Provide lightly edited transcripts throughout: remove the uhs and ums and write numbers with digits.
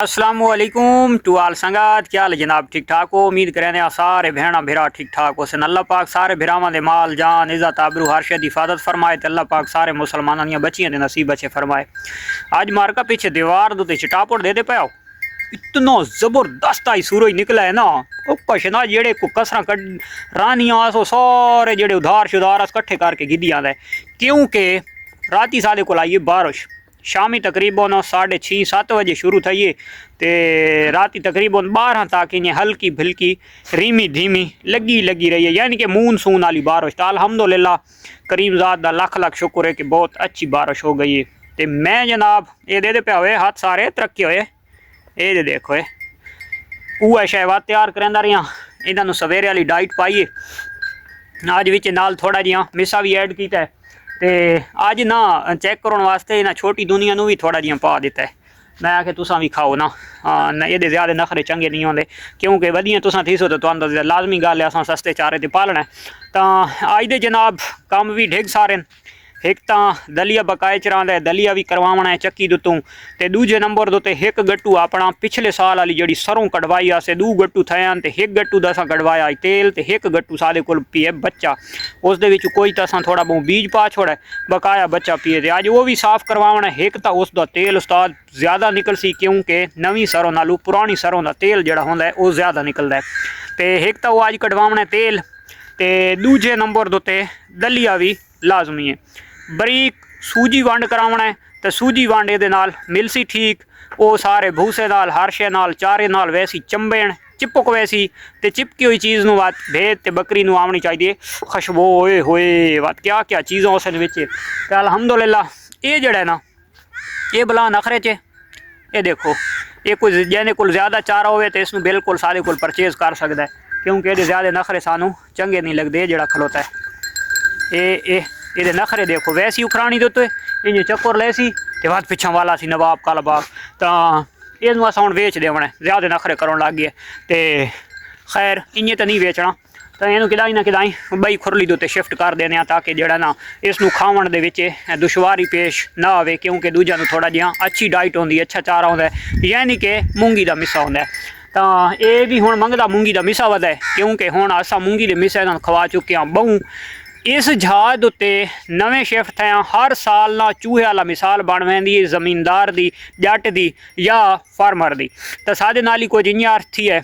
अस्सलामुअलैकुम टू आल संगत, क्या हाल है जनाब? ठीक ठाक हो? उम्मीद करें सारे भैन भरा ठीक ठाक हो सन। अल्लाह पाक सारे भरावां दे माल जान इज्जत आबरू हर शे दी हिफाजत फरमाए ते अल्लाह पाक सारे मुसलमानां दियां बच्चियां दे नसीब अच्छे फरमाए। अज मारका पीछे दीवार दे चटापड़ दे पाओ, इतना जबरदस्त आई सूरज निकला है ना, पछना जेड़े को कसर कट रानियां सो सारे जेड़े उधार शुधार अस कट्ठे करके गिद्दी आंदा है, क्योंकि राती साढ़े को आई बारिश शामी तकरीबन 6:30-7 बजे शुरू थी है तो राती तकरीबन 12 तक इन्हें हल्की फुल्की रीमी धीमी लगी रही है, यानी कि मूनसून वाली बारिश। तो अल्हम्दुलिल्लाह करीम ज़ात दा लख लख शुक्र है कि बहुत अच्छी बारिश हो गई है। तो मैं जनाब ये दे पे हुए हाथ सारे तरक्के हुए ये देखो है उह शहवाद तैयार करेंदा रहा, इन्होंने सवेरे वाली डाइट पाई है, अज विच नाल थोड़ा जिहा मिसा भी ऐड किया है। तो अज ना चेक करने वास्ते ना छोटी दुनिया भी थोड़ा जिहा पा दिता है। मैं आखे तुसा भी खाओ ना, हाँ ये ज़्यादा नखरे चंगे नहीं होंगे, क्योंकि वधिया तुसा थी सो तो तुहानू लाजमी गल है असां सस्ते चारे ते पालना है। तो अज दे जनाब कम भी ढिग सारे, एक तो दलिया बकाए चरांदा है, दलिया भी करवावना है चक्की दुतों, तो दूजे नंबर दे एक गट्टू अपना पिछले साल वाली जी सरों कढ़वाई आसे 2 गट्टू थे, तो एक गट्टू का असा कढ़वाया तेल, तो एक गट्टू साढ़े को पिए बच्चा, उस कोई तो असा थोड़ा बहुत बीज पा छोड़ा बकाया बच्चा पिए। तो अज वो भी साफ करवाना है। एक तो उसका तेल उस्ताद ज़्यादा निकल सी, क्योंकि नवी सरों नालों पुरानी सरों का तेल जोड़ा होंदा है वो ज़्यादा निकलता है। तो एक तो वो अज कढ़वाना है तेल, तो दूजे नंबर दे दलिया भी लाजमी है। बरीक सूजी वंड करावना है, तो सूजी वंड ये मिलसी ठीक, वो सारे भूसे नाल हर शे नाल चारे नाल वैसी चंबेण चिपक वैसी, तो चिपकी हुई चीज़ नूं वात भेद ते बकरी नूं आवनी चाहिए खुशबू होए होए वात क्या क्या चीज़ां उस विच। तो अल्हम्दुलिल्लाह ये जड़ा है ना ये बला नखरे च ये देखो, ये कोई जैने को ज़्यादा चारा होवे तो इसनूं बिल्कुल सारे को परचेज कर सकता है, क्योंकि ये ज़्यादा नखरे सानू चंगे नहीं लगते। जड़ा खलोता है ये नखरे देखो वैसी उखरानी दे इन्हें चक्कर लैसी तो बाद पिछा वाला सी नवाब काला बाग, तो इनू अस हम वेच देवना है, ज़्यादा नखरे कर लग गए। तो खैर इं तो नहीं बेचना, तो इनू किदाई ना किदाई बई खुरली दे शिफ्ट कर देने, ताकि जड़ा ना इसनू खावन दे विच दुश्वारी पेश ना आवे, क्योंकि दूजा थोड़ा जिहा अच्छी डाइट होंदी, अच्छा चारा होंदा है, यानी कि मूंगी का मिस्सा होंदा है। तो ये भी हुण मंगदा मूंगी का मिस्सा वधा है, क्योंकि हुण असां मूंगी के मिस्से इन्हां खवा चुके हैं बहु। इस जहाज उत्ते नवे शिफ्ट थे, हर साल ना चूहे वाला मिसाल बन वेंदी है जमींदार दी, जट दी या फार्मर दी। तो सादे नाली को जियां थी है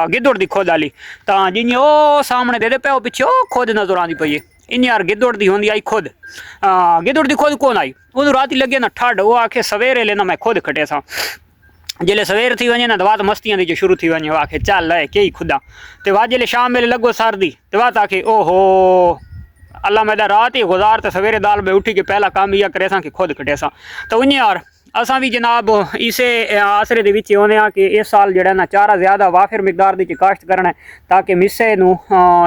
गिदड़ दी खुद वाली, तो जियां ओ सामने दे पे पिछे ओ खुद नजर आती पई है, इन यार गिदड़ दी होंदी आई खुद। गिदड़ दी खुद कौन आई, उन्होंने रात लगे ना ठंड, वो आखे सवेरे लेना मैं खुद खटे सा, जिले सवेर थी वजे ना तो बात मस्तियां दी शुरू थी वजे, आखे चल है कई खुदा, तो बाद जिले शाम वेले लगो सर्दी तो बात आखे ओहो अल्लाह मैदा रात ही गुजार, तो सवेरे दाल में उठी के पहला काम यह करे सा कि खुद कटे सा। तो उन्हें यार असा भी जनाब इसे आसरे दे विच आने कि इस साल जड़ा ना चारा ज़्यादा वाफिर मिकदार दी काश्त करना है, ताकि मिस्से नू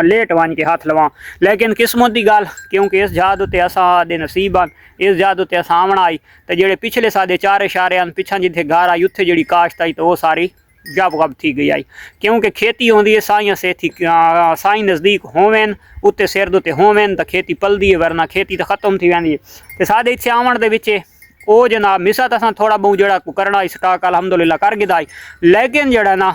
लेट वन के हाथ लवा। लेकिन किस्मत की गल, क्योंकि इस जहाज उत्ते असा दे नसीब आन, इस जहाज उत्ते असा आवना आई, तो जेडे पिछले सादे चारे शारे आन पिछा जिथे घर आई उत्थे जी काश्त आई तो वो सारी गब गब थी गई आई, क्योंकि खेती होंदी है साइयां से थी साई नज़दीक होवेन उत्ते सिर दे होवेन तो खेती पलदी है, वरना खेती तो खत्म थी वेंदी है। तो सादे इत्थे आवन दे विच ओ जनाब मिसा तो असां थोड़ा बहुत जड़ा करना स्टाक अल्हम्दुलिल्लाह कर गिदाई, लेकिन जड़ा ना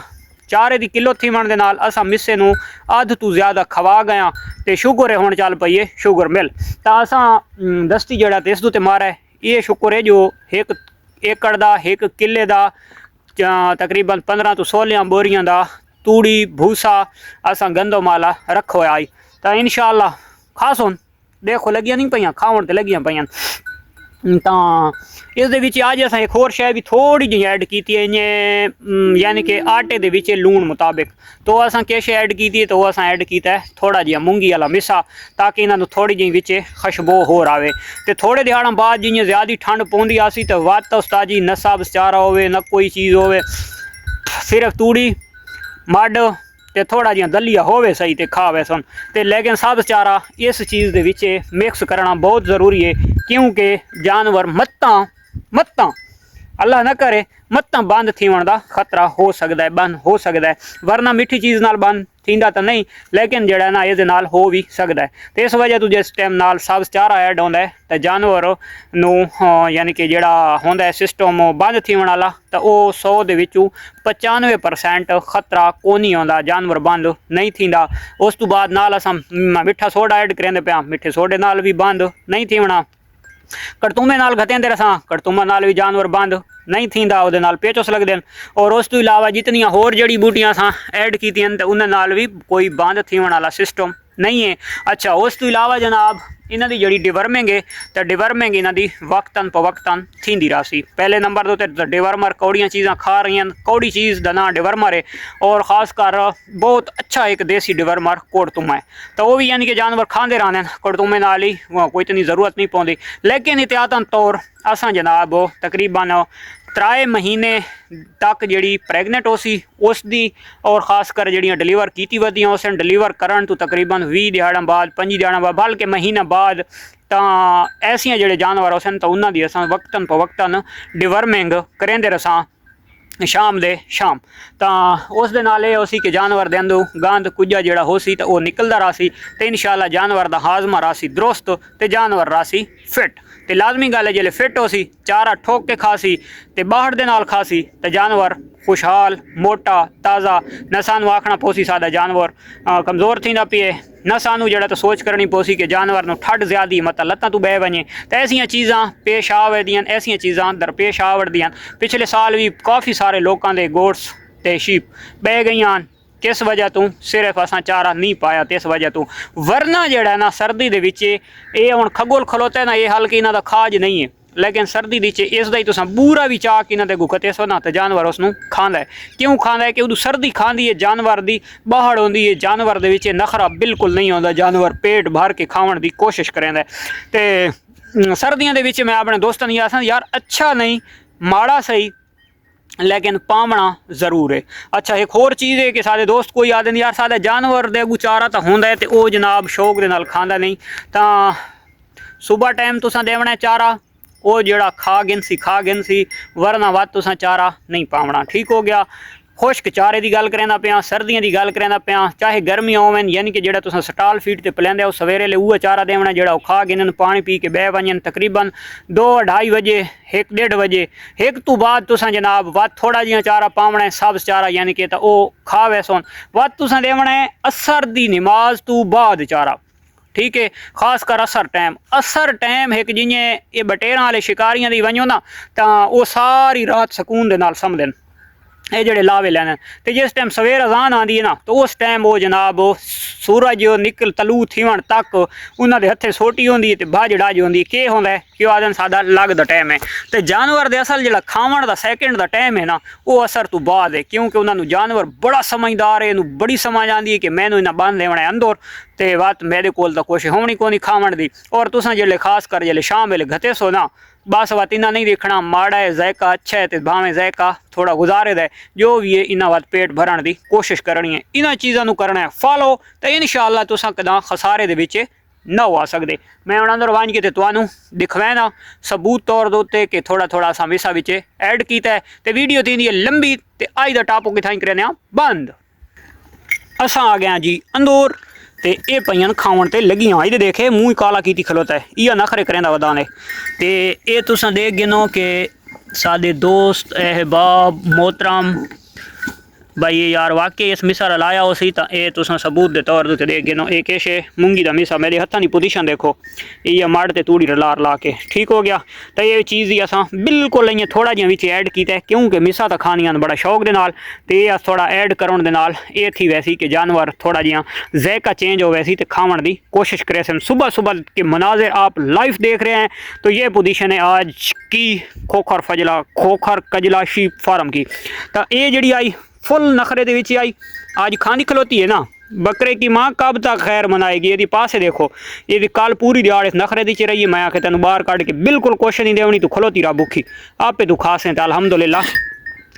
चारे दी किलो थी मन दे नाल असां मिस्से नू अध तू ज़्यादा खवा गया, तो शुगर है हुण चल पई है शुगर मिल। तो असां दस्ती जड़ा तो इस दे मारा है, ये शुक्र है जो 1 एकड़ दा 1 किले दा तकरीबन 15 तो 16 बोरियां दा तूड़ी भूसा असा गंदो माला रखो आई। तो इंशाअल्लाह खास हुन देखो लगियां नहीं पईयां खावन ते लगियां पईयां। तो इस दे विच अज असां एक होर शै भी थोड़ी जी ऐड की है, यानी कि आटे दे विच लूण मुताबिक, तो असां किश ऐड की है, तो असां ऐड किया है थोड़ा जिहा मूंगी वाला मिसा, ताकि इन्होंने थोड़ी जी विच खुशबू होर आवे। तो थोड़े दिहाड़ों बाद जियां ज़्यादा ठंड पौंदी आसी तो वत उस्ताद जी न सब चारा होवे न कोई चीज़ होवे, सिर्फ तूड़ी मड ते थोड़ा जिहा दलिया होवे सही तो खावे सन। तो लेकिन सब चारा इस चीज़ दे विच मिक्स करना बहुत ज़रूरी है, क्योंकि जानवर मत्तां अल्लाह ना करे मत्ता बंद थीवण दा खतरा हो सकता है, बंद हो सकता है, वरना मिठी चीज़ नाल बंद थींदा तो नहीं, लेकिन जड़ा ना ये नाल हो भी सकता है। तो इस वजह तो जिस टाइम नाल सब्ज़ चारा ऐड होंदा है तो जानवर नू यानी कि जड़ा होंदा है सिस्टम बंद थीवण वाला, तो वो 100 दे विचों 95% खतरा कोनी आंदा, जानवर बंद नहीं थींदा। उस तो बाद नाल असां मिठा सोडा ऐड करेंदे पिया, मिठे सोडे नाल भी बंद नहीं थीवणा। करतूमे नाल घतेंदे रसां, करतूमा नाल भी जानवर बंद नहीं थींदा, उहदे नाल पेचोस लगदे न। और उस तो इलावा जितनियां होर जड़ी बूटियां असां ऐड कीतियां ते उन्हां नाल भी कोई बंद थीवण वाला सिस्टम नहीं है। अच्छा, उस तो इलावा जनाब इन्हां दी जड़ी डिवर्मिंग है तो डिवर्मिंग इन्हां दी वक्तन पवक्तन थींदी रही। पहले नंबर दे उत्ते डिवर्मर कौड़ियां चीज़ां खा रही हैं, कौड़ी चीज़ का नाम डिवर्मर है और ख़ासकर बहुत अच्छा एक देसी डिवर्मर कोड़तुमा है, तो वो भी यानी कि जानवर खाते रहने कोड़तुमे नाल ही, कोई इतनी ज़रूरत नहीं पौंदी। लेकिन एहतियातन तौर असां जनाब तकरीबन 3 महीने तक जी प्रैगनेंट हो सी उसकी और खासकर जड़ियाँ डिलीवर की वधियाँ उस डिलीवर करन तो तकरीबन 20 दिहाड़ा बाद 25 दिहाड़ा बाद बल्कि महीना बाद तो ऐसिया जोड़े जानवर हो सन तो उन्होंने अस वक्तन पवक्तन डिवर्मिंग करेंदे रसां शाम दे शाम। तो उस दे नाल हो सी कि जानवर दे अंदरों गंद कुजा जोड़ा हो सी तो वह निकलता रहा सी, तो इंशाअल्लाह जानवर का हाजमा रहा सी दुरुस्त, तो जानवर रहा सी फिट। तो लाजमी गल है जिले फिट हो सी चारा ठोक के खा सी तो बाहर दे नाल खा सी तो जानवर खुशहाल मोटा ताज़ा, न सानू आखना पोसी सादा जानवर कमज़ोर थींदा पिए, न सानू जड़ा तो सोच करनी पोसी कि जानवर नू ठंड ज़्यादा मतलब लत्तां तू बह वजे। तो ऐसिया चीज़ां पेश आ वदियां, ऐसिया चीज़ां दरपेश आ वड़दियां। पिछले साल भी काफ़ी सारे लोगों के गोट्स ते शीप बह गई, किस वजह तो सिर्फ असा चारा नहीं पाया, तो इस वजह तो वरना जड़ा ना सर्दी दे विच ये हुण खगोल खलोता है ना, ये हल्की इन्हां दा खाज नहीं है, लेकिन सर्दी दी इसका ही तुम पूरा भी चाह कि इन्होंने गुखते सो ना तो जानवर उसनू खांदा है। क्यों खांदा है कि उदू सर्दी खांदी है, जानवर की बाहर होंदी है, जानवर दे विच नखरा बिल्कुल नहीं होंदा, जानवर पेट भर के खावन की कोशिश करेंदा है। तो सर्दियों के विच मैं अपने दोस्तों ने आसा यार अच्छा नहीं माड़ा सही लेकिन पावना जरूर है। अच्छा, एक होर चीज़ है कि सारे दोस्त कोई आदे यार सारे जानवर दे अगू चारा तो होंदा है तो वह जनाब शौक दे नाल खांदा नहीं, तो सुबह टाइम तुसां देवना चारा वो जड़ा खा गिन सी वरना वध तुसां चारा नहीं पावना। ठीक हो गया। खुश्क चारे की गल करेंदा पिया, सर्दियों की गल करेंदा पिया, चाहे गर्मियां होवन यानी कि जो तुम स्टाल फीड ते पिलांदे हो सवेरे ले वो चारा देवना जड़ा खा गिनन पानी पी के बह वजन तकरीबन 2-2:30 बजे 1-1:30 बजे। एक तो बाद तुसां जनाब वध थोड़ा जिहा चारा पावना है, सब्ज़ चारा यानी कि तो वह खा वैसोन वध तुसां देवना है असर दी नमाज तो बाद चारा। ठीक है, खासकर असर टाइम एक जिमें ये बटेर वाले शिकारियां दी वजो ना तो वह सारी रात सकून दे नाल समझन ये जड़े लावे लैन। तो जिस टाइम सवेर अजान आती है ना तो उस टाइम वो जनाब सूरज निकल तलू थीवन तक उन्होंने हथे सोटी होंगी तो बाज डाज होंगी के होंदा है कि आदन सादा लग दा टाइम है। तो जानवर दे असल जो खावन का सैकेंड का टाइम है ना वो असर तो बाद है, क्योंकि उन्होंने जानवर बड़ा समझदार है, बड़ी समझ आती है कि मैनू इन्हें बंद देवना है अंदर तो बात मेरे को कोशिश होनी कोनी खावन की। और तुसा जिले खास कर जिले शाम वेले घते सो ना बस बात इन्ना नहीं देखना माड़ा है जायका अच्छा है तो भावें जायका थोड़ा गुजारे दा है, जो भी है इन्ना बात पेट भरन की कोशिश करनी है, इन्होंने चीज़ों करना है फॉलो, तो इंशाअल्लाह तुसा कदा खसारे दे विच ना हो आ सकते। मैं हुण अंदर वांज के तुहानू दिखवाना सबूत तौर दे उत्ते कि थोड़ा थोड़ा असां विसा विच ऐड कीता है। तो वीडियो थी है लंबी तो अज दा टॉपिक किथां करने बंद। असां आ गए जी अंदर तो ये पईयां खावन ते लगियां, ये देखे मूँह काला की खलोता है, इया नखरे करेंदा वदा ने। तो ये तुसां देख गिनो कि सादे दोस्त अहबाब मोहतरम भाई ये यार वाकई इस मिसा लाया हो सी, तो ये तुसां सबूत के तौर पर देख गिनो एक किश मूंगी का मिसा मेरे हत्थां की पोजीशन देखो ये मड़ ते तूड़ी ला के। ठीक हो गया। तो ये चीज़ ही असां बिल्कुल इं थोड़ा जिहा विच ऐड किया है, क्योंकि मिसा तो खानियां बड़ा शौक दे नाल, तो ये थोड़ा ऐड करन दे नाल ये थी वैसी कि जानवर थोड़ा जिहा ज़ायका चेंज हो वैसी तो खावन की कोशिश करे सन। सुबह सुबह के मनाजिर आप लाइव देख रहे हैं। तो ये पोजीशन है आज की खोखर कजला शीप फार्म की। तो ये जी आई फुल नखरे दे विच आई, आज खानी खलोती है ना बकरे की माँ कब तक खैर मनाएगी। यदि पासे देखो ये कल पूरी दिहाड़ नखरे दी रही है, मैं आखे तेन बाहर कट के बिल्कुल कुछ नहीं देवनी, तू खलोती रहा भूखी आपे तू खास है तो अलहमदुलिल्लाह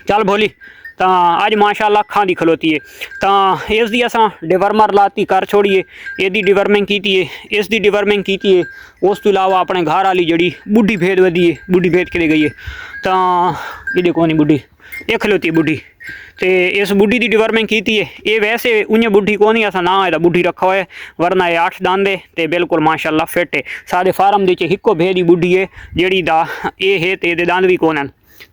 चल भोली। ਤਾਂ ਅੱਜ ਮਾਸ਼ਾਅੱਲਾ ਅੱਖਾਂ ਦੀ ਖਲੋਤੀ ਹੈ। ਤਾਂ ਇਸ ਦੀ ਅਸਾਂ ਡਿਵਰਮਰ ਲਾਤੀ ਕਰ ਛੋੜੀਏ, ਇਹਦੀ ਡਿਵਰਮਿੰਗ ਕੀਤੀ ਹੈ, ਇਸ ਦੀ ਡਿਵਰਮਿੰਗ ਕੀਤੀ ਹੈ। ਉਸ ਤੋਂ ਇਲਾਵਾ ਆਪਣੇ ਘਰ ਵਾਲੀ ਜਿਹੜੀ ਬੁੱਢੀ ਭੇਦ ਵਧੀ ਹੈ, ਬੁੱਢੀ ਭੇਦ ਕਿਤੇ ਗਈ ਹੈ, ਤਾਂ ਇਹਦੇ ਕੋਲ ਨਹੀਂ ਬੁੱਢੀ, ਇਹ ਖਲੋਤੀ ਬੁੱਢੀ, ਤੇ ਇਸ ਬੁੱਢੀ ਦੀ ਡਿਵਰਮਿੰਗ ਕੀਤੀ है। ये वैसे उन्हें बुढ़ी को नहीं असा ना है बुढ़ी रखा हुआ है, वरना ये 8 दंद है तो बिल्कुल माशाअल्लाह फिट है। सारे फार्म के हिको भेद की बुढ़ी है जी दा ये है तो ये दंद भी कौन है,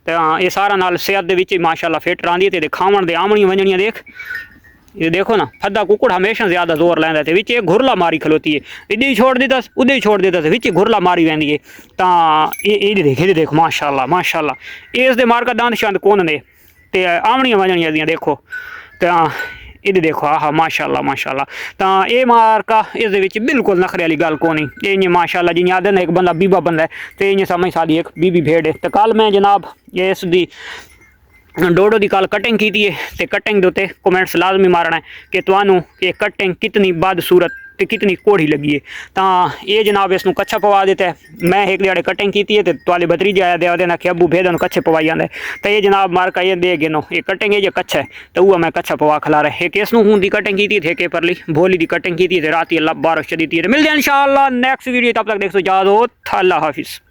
तो ये सारा नाल सेहत के माशाअल्लाह फिट रही है। तो खावन दे आमणियां वंजणियां देख, ये देखो ना, फद्दा कुकड़ हमेशा ज़्यादा जोर लैंदा है, विच घुरला मारी खलोती है, इधर ही छोड़ देता उधर ही छोड़ देता, विच घुरला मारी वैंदी है। तो ये देख माशाअल्लाह माशाअल्लाह इस दे मार का दंद शंद कौन ने ते आमणियां वंजणियां दियां देखो, तो ये देखो आह माशाअल्लाह माशाअल्लाह। तो ये मारका इस बिल्कुल नखरे वाली गल को नहीं, ये इं माशाअल्लाह जिन्हें आदे ना एक बंदा बीबा बंदा है तो इं समझ सारी एक बीबी भेड़ है। तो कल मैं जनाब इस दी डोडो की कल कटिंग की है, तो कटिंग के उत्ते कमेंट्स लाजमी मारना है कि तुहानू ये कटिंग कितनी बदसूरत तो कितनी कोड़ी लगी है। तो ये जनाब इसनू कच्छा पवा देता है। मैं एक दिहाड़े कटिंग की है तो तुहाले भतरीजे आया दे ना कि अबू भेद कच्छे पवाई आंदा है, तो ये जनाब मारका ये दे गिनो ये कटिंग है जो कच्छा है, तो वह मैं कच्छा पवा खिला रहा है। एक इसनू हूं की कटिंग की थी, एक परली भोली की कटिंग की थी, रात अल्लाह बारिश दी थी। मिलते हैं इंशाअल्लाह नेक्स्ट वीडियो, तब तक देख सो याद हो। अल्लाह हाफिज़।